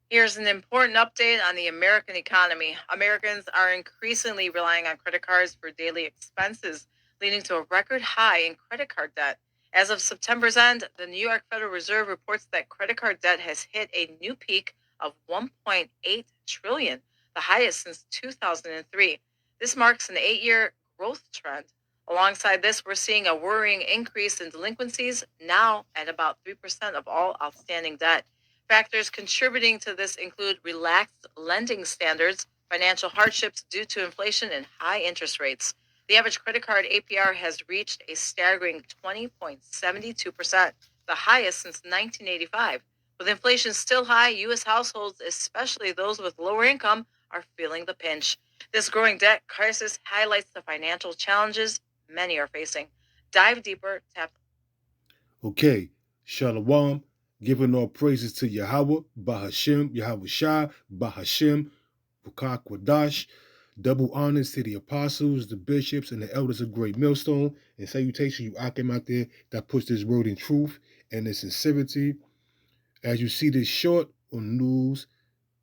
Here's an important update on the American economy. Americans are increasingly relying on credit cards for daily expenses, leading to a record high in credit card debt. As of September's end, the New York Federal Reserve reports that credit card debt has hit a new peak of 1.8 trillion, the highest since 2003. This marks an 8-year growth trend. Alongside this, we're seeing a worrying increase in delinquencies, now at about 3% of all outstanding debt. Factors contributing to this include relaxed lending standards, financial hardships due to inflation, and high interest rates. The average credit card APR has reached a staggering 20.72%, the highest since 1985. With inflation still high, U.S. households, especially those with lower income, are feeling the pinch. This growing debt crisis highlights the financial challenges many are facing. Dive deeper, tap. Okay, Shalom, giving all praises to Yahweh, Bahashem, Yahweh Shah, Bahashem, Bukak Wadash. Double honors to the apostles, the bishops, and the elders of Great Millstone. And salutation, you Akim out there that puts this word in truth and in sincerity. As you see this short on news,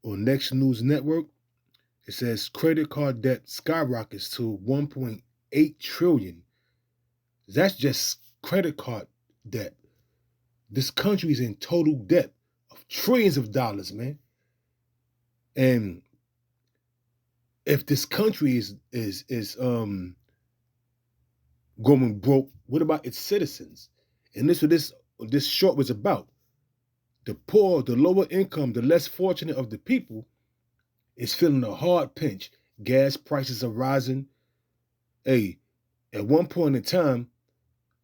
on Next News Network, it says credit card debt skyrockets to 1.8 trillion. That's just credit card debt. This country is in total debt of trillions of dollars, man. And if this country is going broke, what about its citizens? And this what this short was about. The poor, the lower income, the less fortunate of the people is feeling a hard pinch. Gas prices are rising. Hey, at one point in time,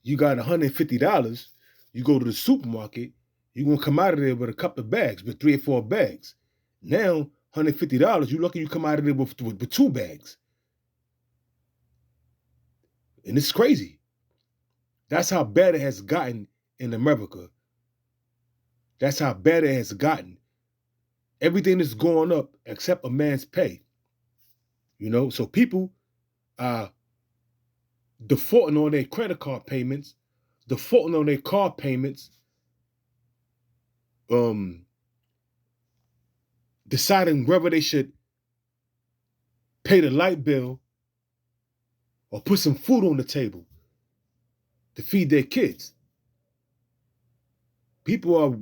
you got $150. You go to the supermarket, you're gonna come out of there with a couple of bags, with 3 or 4 bags. Now, $150, you lucky you come out of there with 2 bags. And it's crazy. That's how bad it has gotten in America. That's how bad it has gotten. Everything is going up except a man's pay. You know, so people are defaulting on their credit card payments, defaulting on their car payments, deciding whether they should pay the light bill or put some food on the table to feed their kids. People are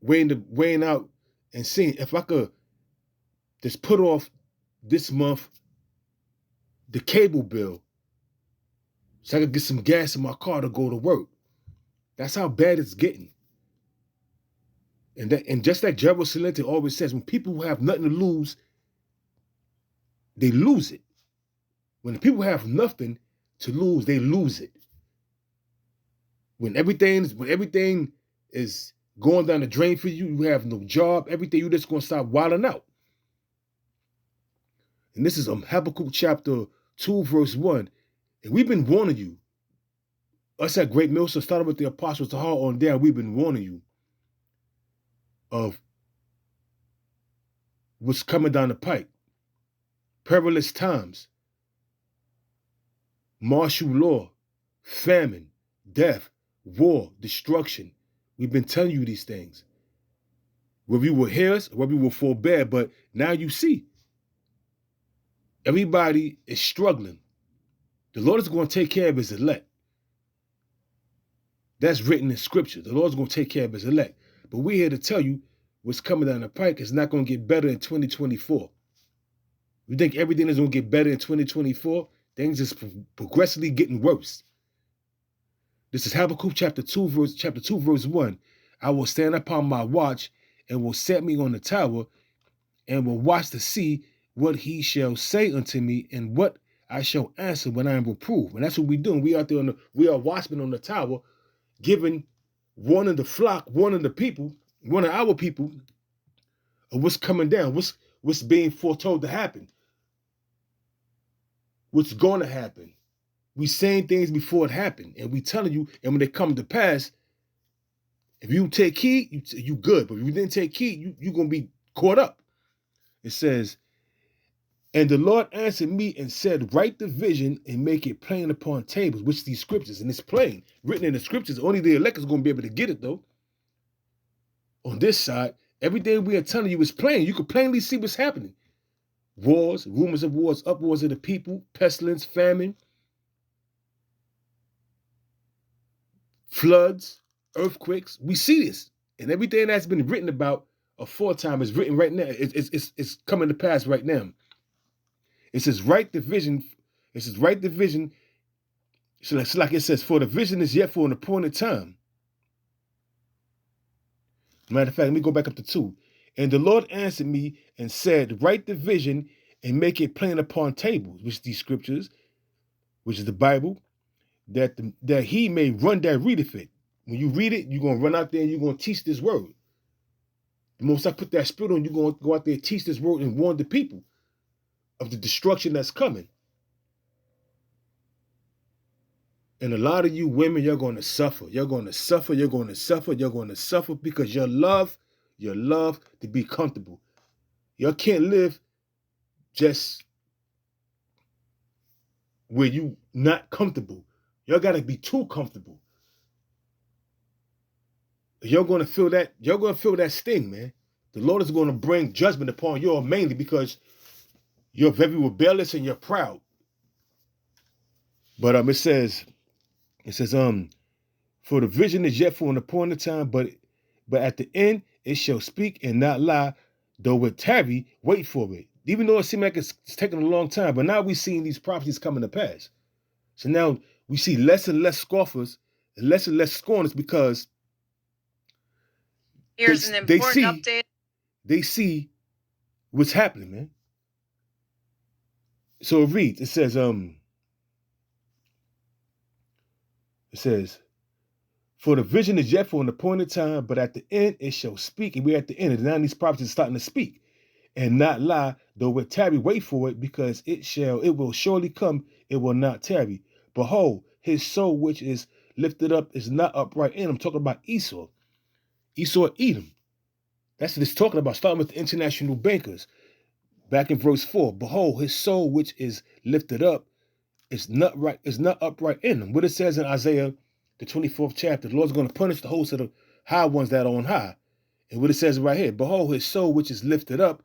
weighing out and seeing if I could just put off this month the cable bill so I could get some gas in my car to go to work. That's how bad it's getting. And just like Gerald Celente always says, when people have nothing to lose, they lose it. When the people have nothing to lose, they lose it. When everything is going down the drain for you, you have no job, everything, you're just gonna start wilding out. And this is Habakkuk chapter 2, verse 1. And we've been warning you. Us at Great Millstone, started with the apostles to heart on down, we've been warning you of what's coming down the pike. Perilous times, martial law, famine, death, war, destruction. We've been telling you these things. Whether you will hear us, whether you will forbear, but now you see. Everybody is struggling. The Lord is going to take care of his elect. That's written in scripture. The Lord's going to take care of his elect. But we're here to tell you what's coming down the pike is not going to get better in 2024. You think everything is going to get better in 2024? Things is progressively getting worse. This is Habakkuk chapter 2, verse 1. I will stand upon my watch and will set me on the tower and will watch to see what he shall say unto me and what I shall answer when I am reproved. And that's what we're doing. We out there we are watchmen on the tower, giving warning the flock, warning the people, warning our people of what's coming down, what's being foretold to happen, what's going to happen. We saying things before it happened, and we telling you, and when they come to pass, if you take heed, you good. But if you didn't take heed, you're going to be caught up. It says, and the Lord answered me and said, write the vision and make it plain upon tables, which these scriptures, and it's plain, written in the scriptures. Only the elect is going to be able to get it, though. On this side, Everything we are telling you is plain. You can plainly see what's happening. Wars, rumors of wars, uproars of the people, pestilence, famine, floods, earthquakes. We see this. And everything that's been written about aforetime is written right now. It's coming to pass right now. It says, right division. It says, right division. So it's like it says, for the vision is yet for an appointed time. Matter of fact, let me go back up to 2. And the Lord answered me and said, write the vision and make it plain upon tables, which is these scriptures, which is the Bible, that he may run that readeth it. When you read it, you're going to run out there and you're going to teach this word. The most I put that spirit on, you're going to go out there and teach this word and warn the people of the destruction that's coming. And a lot of you women, you're going to suffer. You're going to suffer. You're going to suffer. You're going to suffer because you love to be comfortable. You can't live just where you not comfortable. Y'all got to be too comfortable. You're going to feel that. You're going to feel that sting, man. The Lord is going to bring judgment upon you all mainly because you're very rebellious and you're proud. But it says, for the vision is yet for an appointed time, but at the end it shall speak and not lie, though it tarry, wait for it. Even though it seems like it's taking a long time, but now we're seeing these prophecies coming to pass. So now we see less and less scoffers and less scorners because here's an important update. They see what's happening, man. So it reads, it says, for the vision is yet for an appointed time, but at the end it shall speak. And we're at the end. And now these prophecies are starting to speak and not lie, though it tarry, wait for it, because it will surely come, it will not tarry. Behold, his soul which is lifted up is not upright in him. I'm talking about Esau. Esau, Edom. That's what it's talking about, starting with the international bankers. Back in verse 4, behold, his soul which is lifted up is not upright in him. What it says in Isaiah, the 24th chapter, the Lord's going to punish the host of the high ones that are on high. And what it says right here, behold, his soul which is lifted up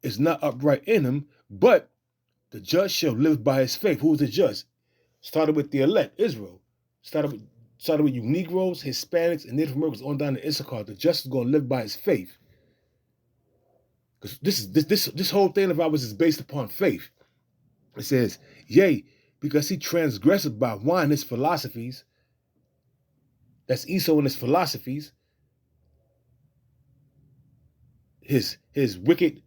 is not upright in him, but the judge shall live by his faith. Who is the judge? Started with the elect, Israel. Started with you Negroes, Hispanics, and Native Americans on down to Issachar. The judge is going to live by his faith. Because this whole thing of ours is based upon faith. It says, yea, because he transgressed by wine his philosophies. That's Esau and his philosophies. His wicked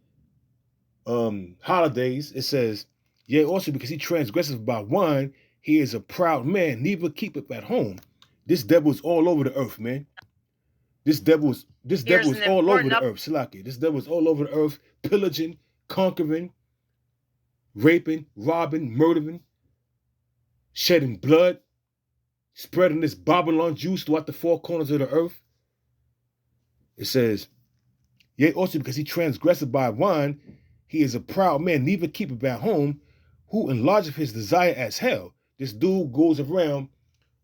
holidays. It says, yea, also because he transgresseth by wine, he is a proud man, neither keepeth at home. This devil is all over the earth, man. This devil is all over the earth. Salaki. This devil is all over the earth, pillaging, conquering, raping, robbing, murdering, shedding blood, spreading this Babylon juice throughout the four corners of the earth. It says, yea, also because he transgressed by wine, he is a proud man, neither keepeth at home, who enlargeth his desire as hell. This dude goes around,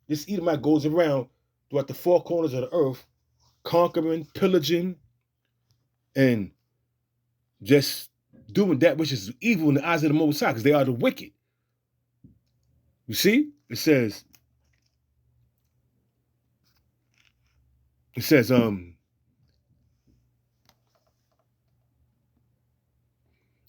this Edomite goes around throughout the four corners of the earth, conquering, pillaging, and just doing that which is evil in the eyes of the Most High, because they are the wicked. You see? It says,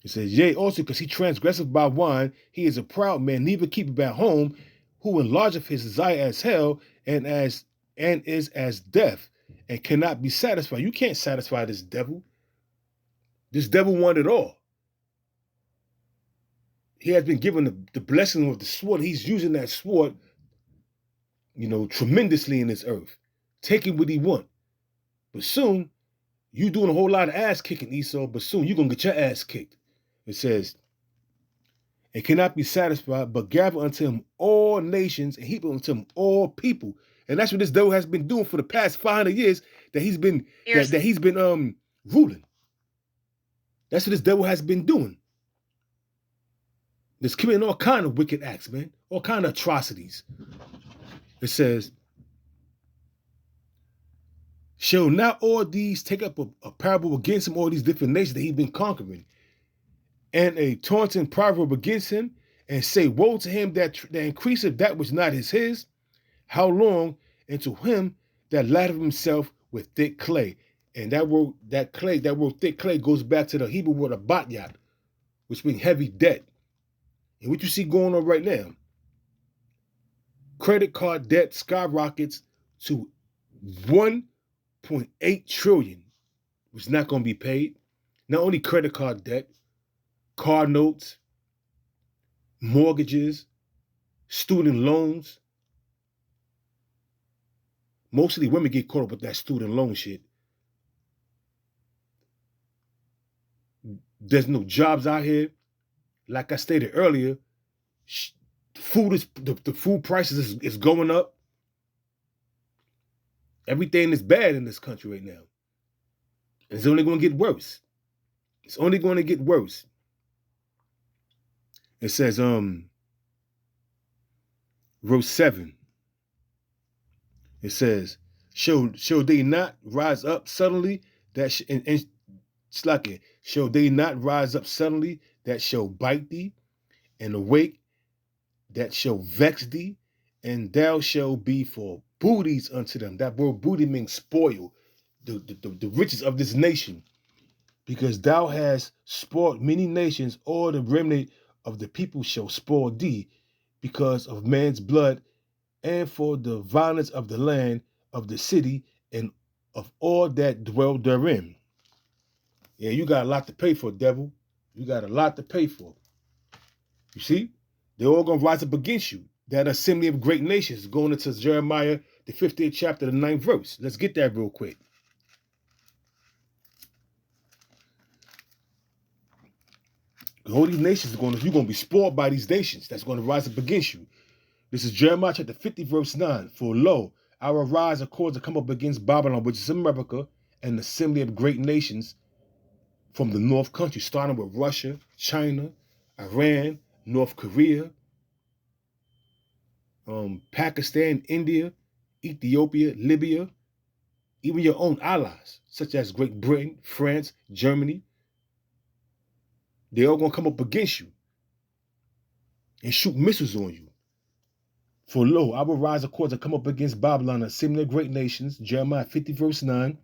yea, also because he transgresseth by wine, he is a proud man, neither keepeth at home, who enlargeth his desire as hell, and is as death, and cannot be satisfied. You can't satisfy this devil. This devil wanted it all. He has been given the blessing of the sword. He's using that sword, tremendously in this earth, taking what he wants. But soon, you doing a whole lot of ass kicking, Esau, but soon you're going to get your ass kicked. It says, and cannot be satisfied, but gather unto him all nations and heap unto him all people. And that's what this devil has been doing for the past 500 years that he's been ruling. That's what this devil has been doing. It's committing all kind of wicked acts, man. All kind of atrocities. It says, Shall not all these take up a parable against him, all these different nations that he's been conquering, and a taunting proverb against him, and say, woe to him that increaseth that which not is his? How long? And to him that lathereth himself with thick clay. And that word thick clay goes back to the Hebrew word abatyat, which means heavy debt. And what you see going on right now, credit card debt skyrockets to 1.8 trillion, which is not going to be paid. Not only credit card debt, car notes, mortgages, student loans. Mostly women get caught up with that student loan shit. There's no jobs out here. Like I stated earlier, the food prices is going up. Everything is bad in this country right now. And it's only going to get worse. It's only going to get worse. It says, verse 7. It says, shall they not rise up suddenly shall they not rise up suddenly that shall bite thee, and awake that shall vex thee, and thou shalt be for booties unto them. That word booty means spoil, the riches of this nation, because thou hast spoiled many nations, all the remnant of the people shall spoil thee, because of man's blood, and for the violence of the land, of the city, and of all that dwell therein. Yeah, you got a lot to pay for, devil. You got a lot to pay for. You see? They're all going to rise up against you. That assembly of great nations, going into Jeremiah, the 15th chapter, the 9th verse. Let's get that real quick. All these nations you're going to be spoiled by these nations that's going to rise up against you. This is Jeremiah chapter 50, verse 9. For lo, I will rise a cause to come up against Babylon, which is America, and the assembly of great nations from the north country, starting with Russia, China, Iran, North Korea, Pakistan, India, Ethiopia, Libya, even your own allies, such as Great Britain, France, Germany. They're all going to come up against you and shoot missiles on you. For lo, I will rise a cause to come up against Babylon and similar great nations, Jeremiah 50, verse 9,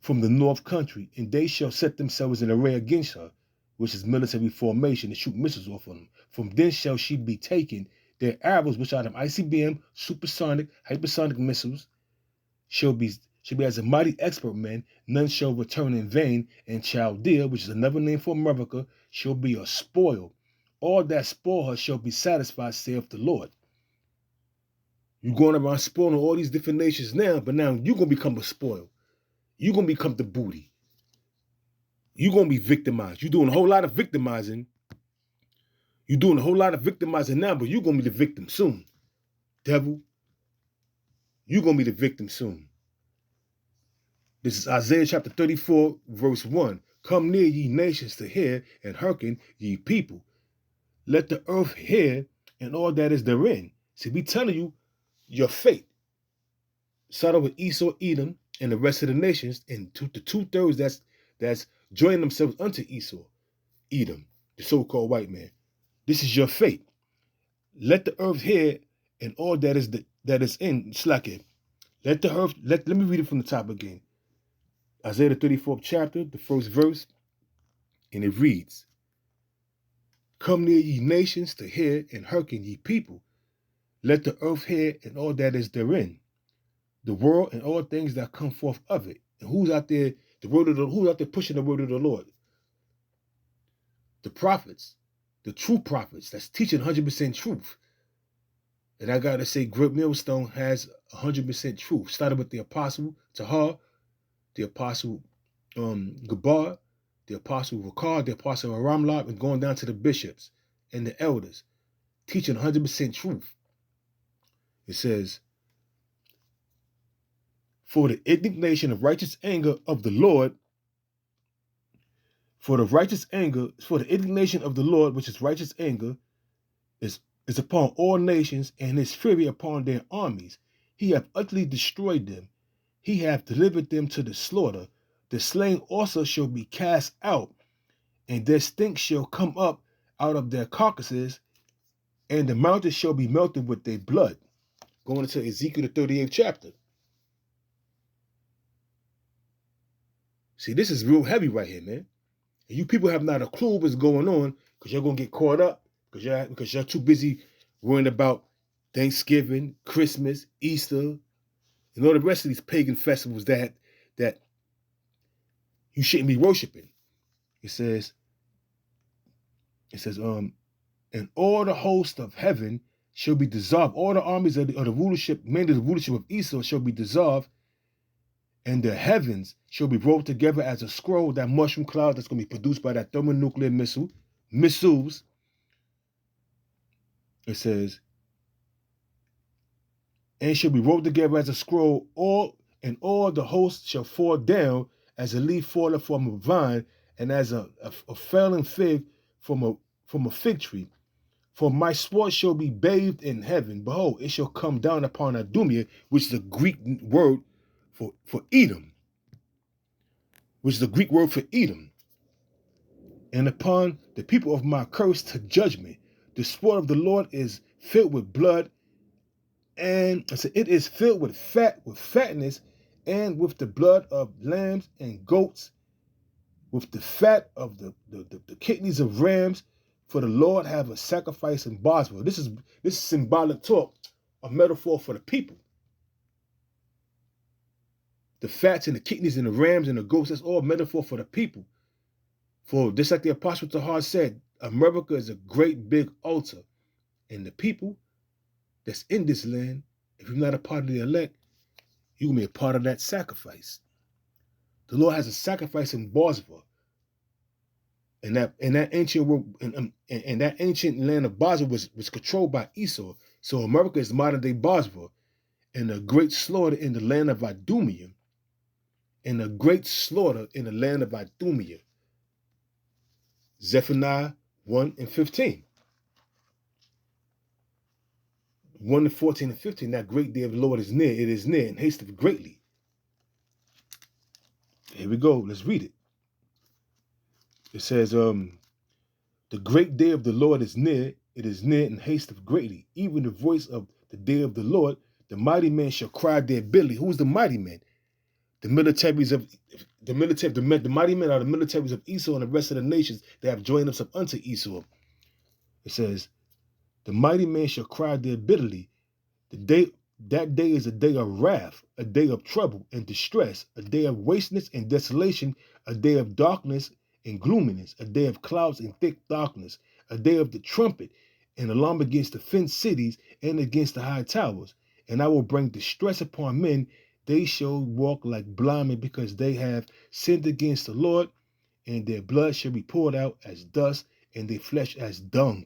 from the north country, and they shall set themselves in array against her, which is military formation, and shoot missiles off on them. From thence shall she be taken. Their arrows, which are them ICBM, supersonic, hypersonic missiles, shall be as a mighty expert man. None shall return in vain. And Chaldea, which is another name for America, shall be a spoil. All that spoil her shall be satisfied, saith the Lord. You're going around spoiling all these different nations now, but now you're going to become a spoil. You're going to become the booty. You're going to be victimized. You're doing a whole lot of victimizing. You're doing a whole lot of victimizing now, but you're going to be the victim soon. Devil, you're going to be the victim soon. This is Isaiah chapter 34, verse 1. Come near, ye nations, to hear, and hearken, ye people. Let the earth hear, and all that is therein. See, we telling you your fate. Started with Esau, Edom, and the rest of the nations, and the 2/3 that's joining themselves unto Esau, Edom, the so-called white man. This is your fate. Let the earth hear, and all that is in Slack. Let the earth. Let me read it from the top again. Isaiah the 34th chapter, the first verse, and it reads: Come near, ye nations, to hear, and hearken, ye people. Let the earth hear, and all that is therein, the world and all things that come forth of it. And who's out there? Who's out there pushing the word of the Lord? The prophets, the true prophets that's teaching 100% truth. And I gotta say, Great Millstone has 100% truth. Started with the apostle Tahar, the apostle Gabar, the apostle Ricard, the apostle Aramlab, and going down to the bishops and the elders, teaching 100% truth. It says, for the indignation of righteous anger of the Lord, for the indignation of the Lord, which is righteous anger, is upon all nations, and his fury upon their armies. He hath utterly destroyed them. He hath delivered them to the slaughter. The slain also shall be cast out, and their stink shall come up out of their carcasses, and the mountains shall be melted with their blood. Going into Ezekiel the 38th chapter. See, this is real heavy right here, man. And you people have not a clue what's going on because you're going to get caught up because you're too busy worrying about Thanksgiving, Christmas, Easter, and all the rest of these pagan festivals that you shouldn't be worshiping. It says, and all the host of heaven shall be dissolved. All the armies of the rulership, mainly the rulership of Esau, shall be dissolved, and the heavens shall be rolled together as a scroll, that mushroom cloud that's going to be produced by that thermonuclear missiles. It says, and shall be rolled together as a scroll, all the hosts shall fall down as a leaf falleth from a vine, and as a failing fig from a fig tree. For my sport shall be bathed in heaven. Behold, it shall come down upon Adumia, which is the Greek word for Edom. Which is the Greek word for Edom. And upon the people of my curse to judgment. The sport of the Lord is filled with blood, and it is filled with fatness, and with the blood of lambs and goats, with the fat of the kidneys of rams. For the Lord have a sacrifice in Bosworth. This is symbolic talk, a metaphor for the people. The fats and the kidneys and the rams and the goats, that's all metaphor for the people. For just like the Apostle Tahar said, America is a great big altar. And the people that's in this land, if you're not a part of the elect, you're going to be a part of that sacrifice. The Lord has a sacrifice in Bosworth. And that ancient land of Bosworth was controlled by Esau. So America is modern day Bosworth, and a great slaughter in the land of Idumea, Zephaniah 1 and 15. 1 and 14 and 15. That great day of the Lord is near. It is near and hasteth greatly. Here we go. Let's read it. It says, the great day of the Lord is near, it is near and hasteth greatly. Even the voice of the day of the Lord, the mighty man shall cry their bitterly. Who's the mighty man? The mighty men are the militaries of Esau and the rest of the nations that have joined themselves unto Esau. It says, the mighty man shall cry their bitterly. That day is a day of wrath, a day of trouble and distress, a day of wasteness and desolation, a day of darkness and gloominess, a day of clouds and thick darkness, a day of the trumpet and alarm against the fenced cities and against the high towers. And I will bring distress upon men. They shall walk like blind men, because they have sinned against the Lord, and their blood shall be poured out as dust, and their flesh as dung.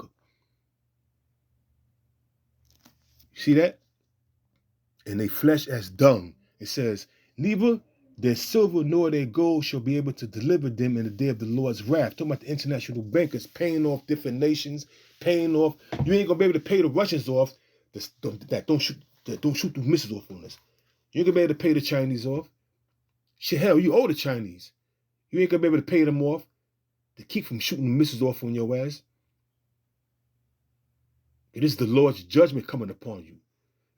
You see that? And their flesh as dung. It says, neither their silver nor their gold shall be able to deliver them in the day of the Lord's wrath. Talking about the international bankers paying off different nations, paying off. You ain't gonna be able to pay the Russians off that don't shoot through missiles off on us. You ain't gonna be able to pay the Chinese off. Shit, hell, you owe the Chinese. You ain't gonna be able to pay them off to keep from shooting the missiles off on your ass. It is the Lord's judgment coming upon you.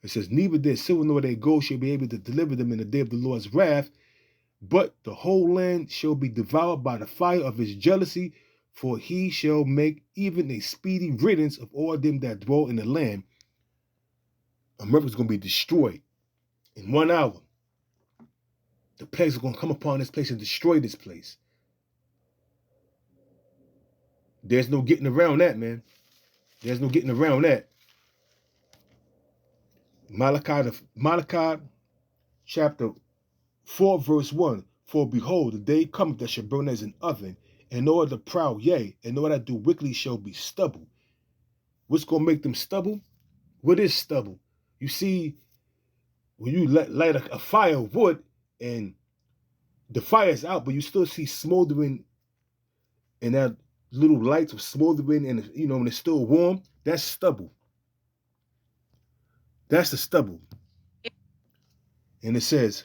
It says, neither their silver nor their gold shall be able to deliver them in the day of the Lord's wrath, but the whole land shall be devoured by the fire of his jealousy, for he shall make even a speedy riddance of all them that dwell in the land. America's going to be destroyed in 1 hour. The plagues are going to come upon this place and destroy this place. There's no getting around that, man. There's no getting around that. Malachi chapter 4 verse 1. For behold, the day cometh that shall burn as an oven, and all the proud, yea, and all that do wickedly shall be stubble. What's going to make them stubble? What is stubble? You see, when you light a fire of wood and the fire is out, but you still see smoldering, and that little lights of smoldering, and when it's still warm, that's stubble. That's the stubble. And it says,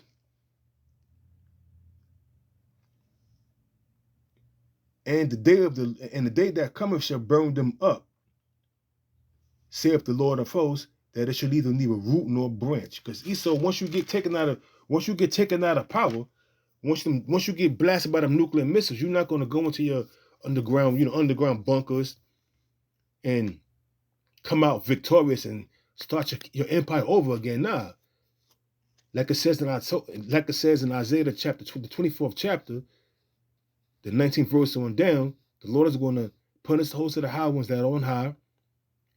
and the day that cometh shall burn them up, saith the Lord of hosts, that it shall neither root nor branch. Because Esau, once you get taken out of power, once you get blasted by them nuclear missiles, you're not going to go into your underground bunkers and come out victorious and start your empire over again. Nah. Like it says in Isaiah the 24th chapter, the 19th verse on down, the Lord is going to punish the host of the high ones that are on high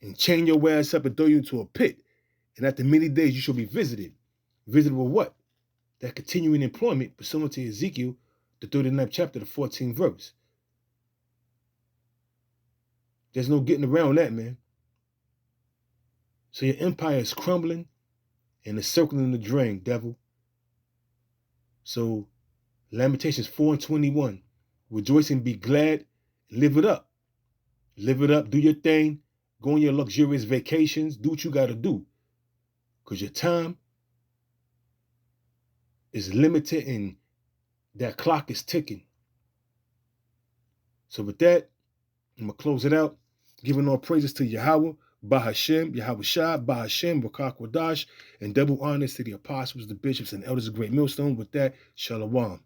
and chain your ass up and throw you into a pit. And after many days you shall be visited. Visited with what? That continuing employment pursuant to Ezekiel, the 39th chapter, the 14th verse. There's no getting around that, man. So your empire is crumbling and it's circling the drain, devil. So Lamentations 4:21. Rejoice and be glad. Live it up. Live it up. Do your thing. Go on your luxurious vacations. Do what you got to do. Because your time is limited and that clock is ticking. So with that, I'm going to close it out. Giving all praises to Yahweh, Bahashem, Yahweh Shah, Bahashem, Rakak Wadash, and double honors to the apostles, the bishops, and elders of Great Millstone. With that, Shalom.